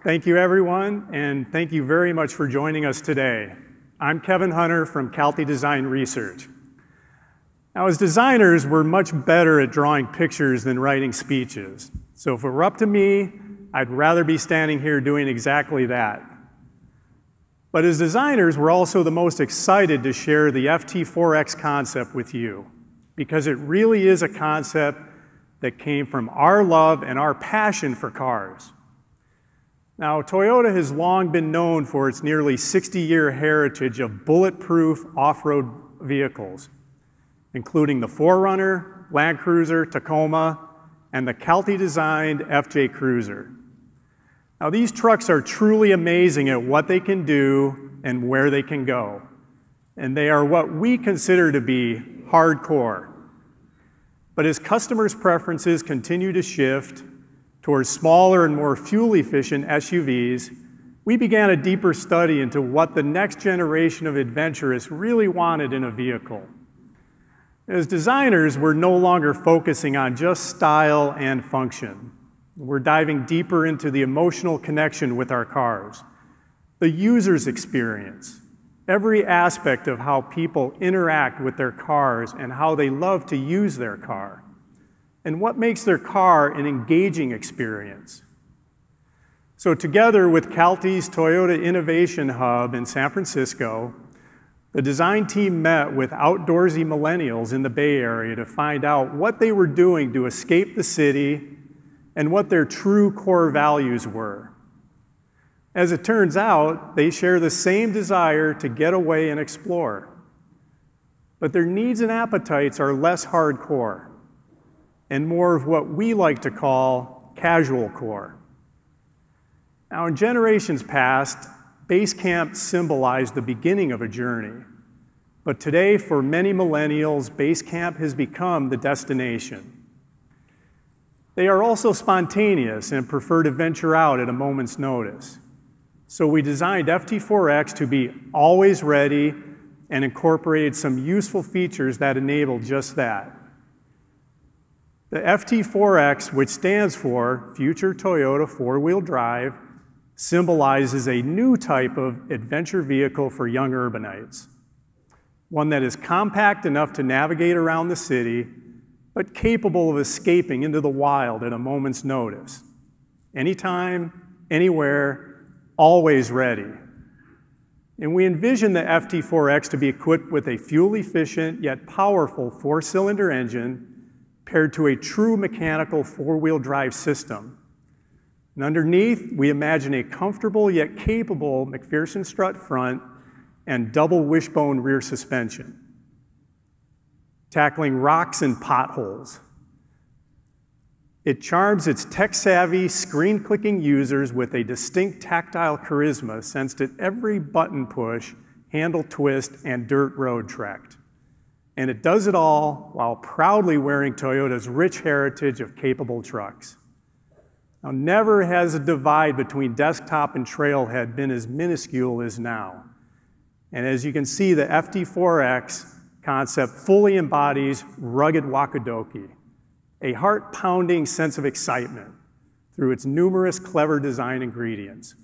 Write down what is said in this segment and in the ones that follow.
Thank you, everyone, and thank you very much for joining us today. I'm Kevin Hunter from Calty Design Research. Now, as designers, we're much better at drawing pictures than writing speeches. So if it were up to me, I'd rather be standing here doing exactly that. But as designers, we're also the most excited to share the FT-4X concept with you, because it really is a concept that came from our love and our passion for cars. Now, Toyota has long been known for its nearly 60-year heritage of bulletproof off-road vehicles, including the 4Runner, Land Cruiser, Tacoma, and the Calty-designed FJ Cruiser. Now, these trucks are truly amazing at what they can do and where they can go, and they are what we consider to be hardcore. But as customers' preferences continue to shift towards smaller and more fuel-efficient SUVs, we began a deeper study into what the next generation of adventurists really wanted in a vehicle. As designers, we're no longer focusing on just style and function. We're diving deeper into the emotional connection with our cars, the user's experience, every aspect of how people interact with their cars and how they love to use their car, and what makes their car an engaging experience. So together with Calty's Toyota Innovation Hub in San Francisco, the design team met with outdoorsy millennials in the Bay Area to find out what they were doing to escape the city and what their true core values were. As it turns out, they share the same desire to get away and explore. But their needs and appetites are less hardcore and more of what we like to call casual core. Now, in generations past, base camp symbolized the beginning of a journey. But today, for many millennials, base camp has become the destination. They are also spontaneous and prefer to venture out at a moment's notice. So we designed FT-4X to be always ready and incorporated some useful features that enable just that. The FT-4X, which stands for Future Toyota Four-Wheel Drive, symbolizes a new type of adventure vehicle for young urbanites. One that is compact enough to navigate around the city, but capable of escaping into the wild at a moment's notice. Anytime, anywhere, always ready. And we envision the FT-4X to be equipped with a fuel-efficient yet powerful 4-cylinder engine paired to a true mechanical 4-wheel drive system. And underneath, we imagine a comfortable yet capable McPherson strut front and double wishbone rear suspension, tackling rocks and potholes. It charms its tech-savvy, screen-clicking users with a distinct tactile charisma sensed at every button push, handle twist, and dirt road trekked. And it does it all while proudly wearing Toyota's rich heritage of capable trucks. Now, never has a divide between desktop and trailhead been as minuscule as now. And as you can see, the FT-4X concept fully embodies rugged wakadoki, a heart-pounding sense of excitement through its numerous clever design ingredients.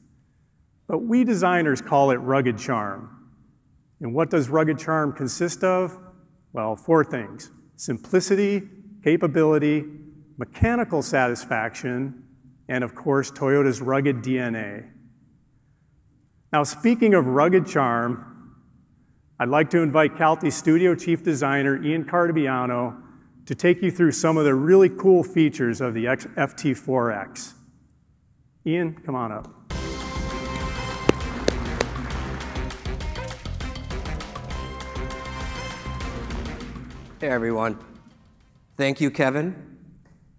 But we designers call it rugged charm. And what does rugged charm consist of? Well, 4 things: simplicity, capability, mechanical satisfaction, and of course, Toyota's rugged DNA. Now, speaking of rugged charm, I'd like to invite Calty Studio Chief Designer Ian Cartabiano to take you through some of the really cool features of the FT-4X. Ian, come on up. Hey everyone. Thank you, Kevin.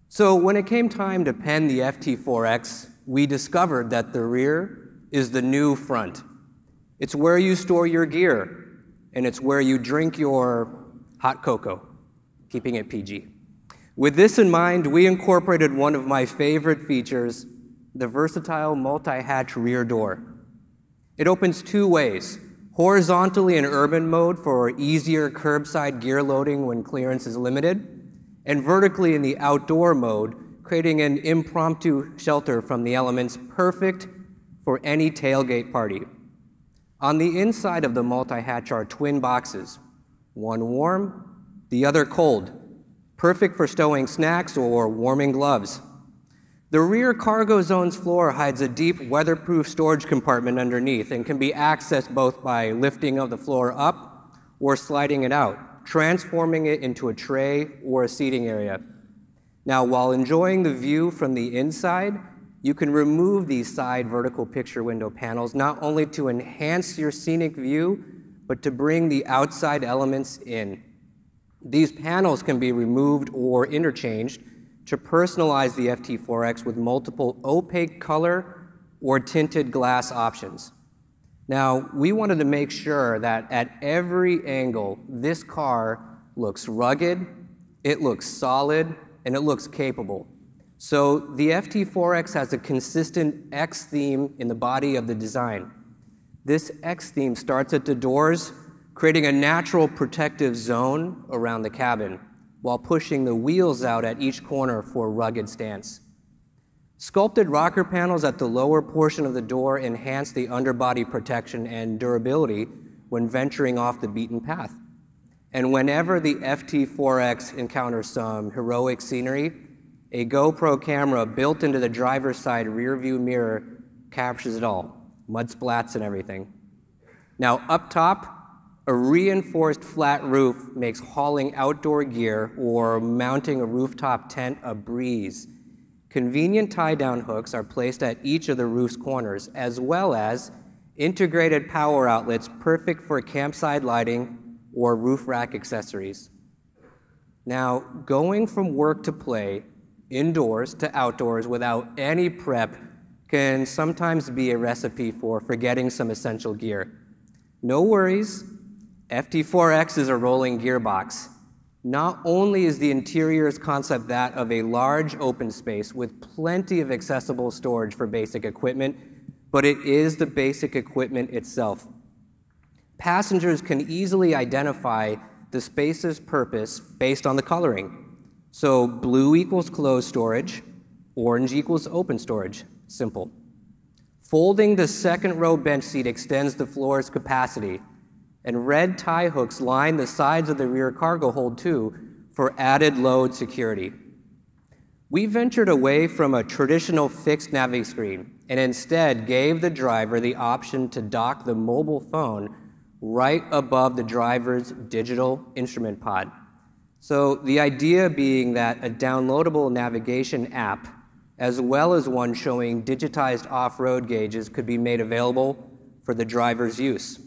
So when it came time to pen the FT-4X, we discovered that the rear is the new front. It's where you store your gear, and it's where you drink your hot cocoa, keeping it PG. With this in mind, we incorporated one of my favorite features, the versatile multi-hatch rear door. It opens 2 ways: horizontally in urban mode for easier curbside gear loading when clearance is limited, and vertically in the outdoor mode, creating an impromptu shelter from the elements perfect for any tailgate party. On the inside of the multi-hatch are twin boxes, one warm, the other cold, perfect for stowing snacks or warming gloves. The rear cargo zone's floor hides a deep weatherproof storage compartment underneath and can be accessed both by lifting of the floor up or sliding it out, transforming it into a tray or a seating area. Now, while enjoying the view from the inside, you can remove these side vertical picture window panels not only to enhance your scenic view, but to bring the outside elements in. These panels can be removed or interchanged to personalize the FT-4X with multiple opaque color or tinted glass options. Now, we wanted to make sure that at every angle, this car looks rugged, it looks solid, and it looks capable. So the FT-4X has a consistent X theme in the body of the design. This X theme starts at the doors, creating a natural protective zone around the cabin, while pushing the wheels out at each corner for a rugged stance. Sculpted rocker panels at the lower portion of the door enhance the underbody protection and durability when venturing off the beaten path. And whenever the FT-4X encounters some heroic scenery, a GoPro camera built into the driver's side rear view mirror captures it all, mud splats and everything. Now up top, a reinforced flat roof makes hauling outdoor gear or mounting a rooftop tent a breeze. Convenient tie-down hooks are placed at each of the roof's corners, as well as integrated power outlets perfect for campsite lighting or roof rack accessories. Now, going from work to play, indoors to outdoors without any prep can sometimes be a recipe for forgetting some essential gear. No worries. FT-4X is a rolling gearbox. Not only is the interior's concept that of a large open space with plenty of accessible storage for basic equipment, but it is the basic equipment itself. Passengers can easily identify the space's purpose based on the coloring. So blue equals closed storage, orange equals open storage, simple. Folding the second row bench seat extends the floor's capacity, and red tie hooks line the sides of the rear cargo hold too for added load security. We ventured away from a traditional fixed navi screen and instead gave the driver the option to dock the mobile phone right above the driver's digital instrument pod. So the idea being that a downloadable navigation app, as well as one showing digitized off-road gauges, could be made available for the driver's use.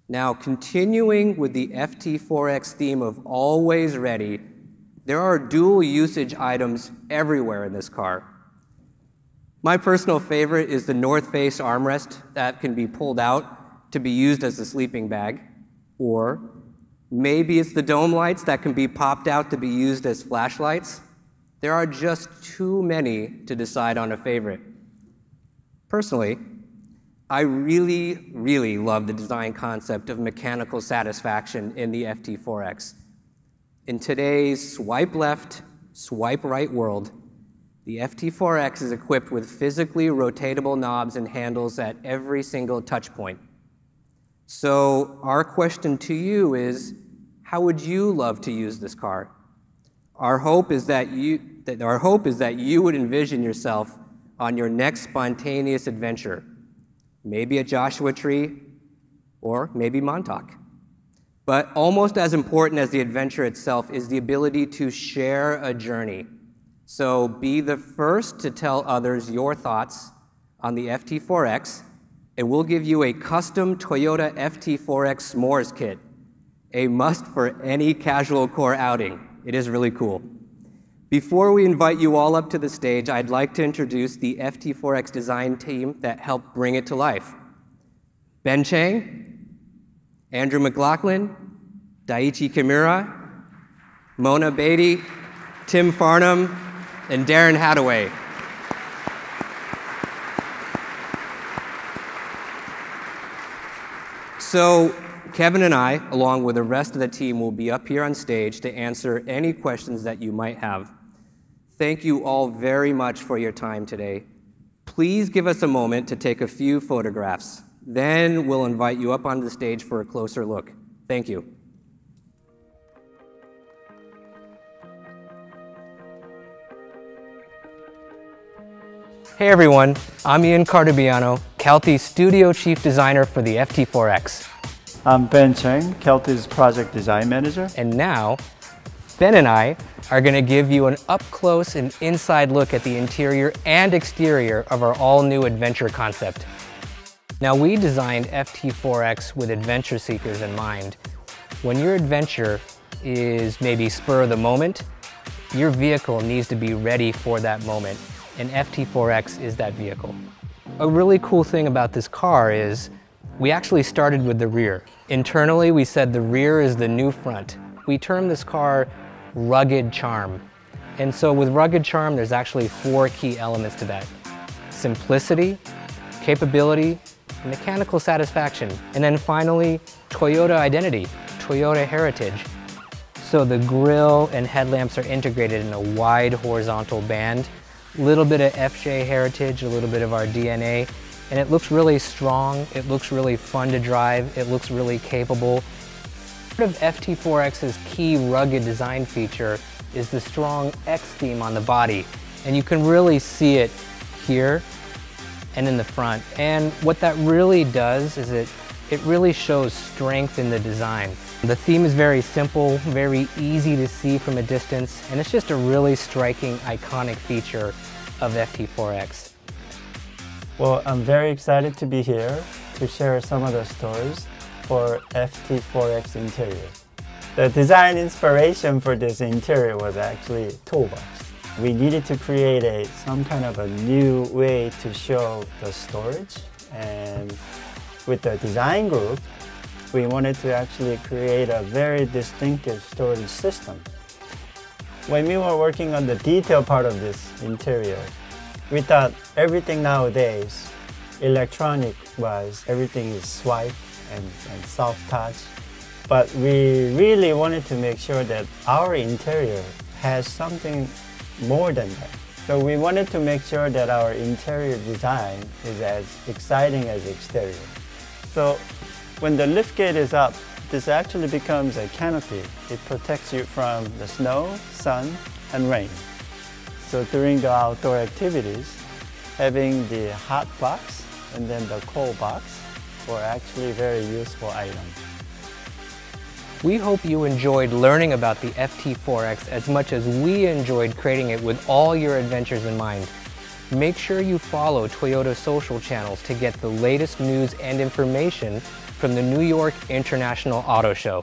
Now, continuing with the FT-4X theme of always ready, there are dual usage items everywhere in this car. My personal favorite is the north face armrest that can be pulled out to be used as a sleeping bag, or maybe it's the dome lights that can be popped out to be used as flashlights. There are just too many to decide on a favorite. Personally, I really, really love the design concept of mechanical satisfaction in the FT-4X. In today's swipe left, swipe right world, the FT-4X is equipped with physically rotatable knobs and handles at every single touch point. So our question to you is, how would you love to use this car? Our hope is that you would envision yourself on your next spontaneous adventure. Maybe at Joshua Tree, or maybe Montauk. But almost as important as the adventure itself is the ability to share a journey. So be the first to tell others your thoughts on the FT-4X, and we'll give you a custom Toyota FT-4X s'mores kit, a must for any casual core outing. It is really cool. Before we invite you all up to the stage, I'd like to introduce the FT-4X design team that helped bring it to life. Ben Chang, Andrew McLaughlin, Daiichi Kimura, Mona Beatty, Tim Farnham, and Darren Hadaway. So Kevin and I, along with the rest of the team, will be up here on stage to answer any questions that you might have. Thank you all very much for your time today. Please give us a moment to take a few photographs. Then we'll invite you up onto the stage for a closer look. Thank you. Hey everyone, I'm Ian Cardubiano, Kelty's Studio Chief Designer for the FT-4X. I'm Ben Cheng, Kelty's Project Design Manager. And now, Ben and I are going to give you an up-close and inside look at the interior and exterior of our all-new adventure concept. Now, we designed FT-4X with adventure seekers in mind. When your adventure is maybe spur of the moment, your vehicle needs to be ready for that moment, and FT-4X is that vehicle. A really cool thing about this car is we actually started with the rear. Internally, we said the rear is the new front. We termed this car rugged charm. And so with rugged charm, there's actually 4 key elements to that: simplicity, capability, mechanical satisfaction, and then finally, Toyota identity, Toyota heritage. So the grille and headlamps are integrated in a wide horizontal band, a little bit of FJ heritage, a little bit of our DNA, and it looks really strong, it looks really fun to drive, it looks really capable. Part of FT-4X's key rugged design feature is the strong X theme on the body, and you can really see it here and in the front. And what that really does is it really shows strength in the design. The theme is very simple, very easy to see from a distance, and it's just a really striking, iconic feature of FT-4X. Well, I'm very excited to be here to share some of the stories for FT-4X interior. The design inspiration for this interior was actually a toolbox. We needed to create some kind of a new way to show the storage, and with the design group, we wanted to actually create a very distinctive storage system. When we were working on the detail part of this interior, we thought everything nowadays, electronic-wise, everything is swipe and soft touch. But we really wanted to make sure that our interior has something more than that. So we wanted to make sure that our interior design is as exciting as exterior. So when the liftgate is up, this actually becomes a canopy. It protects you from the snow, sun, and rain. So during the outdoor activities, having the hot box and then the cold box were actually very useful items. We hope you enjoyed learning about the FT-4X as much as we enjoyed creating it with all your adventures in mind. Make sure you follow Toyota's social channels to get the latest news and information from the New York International Auto Show.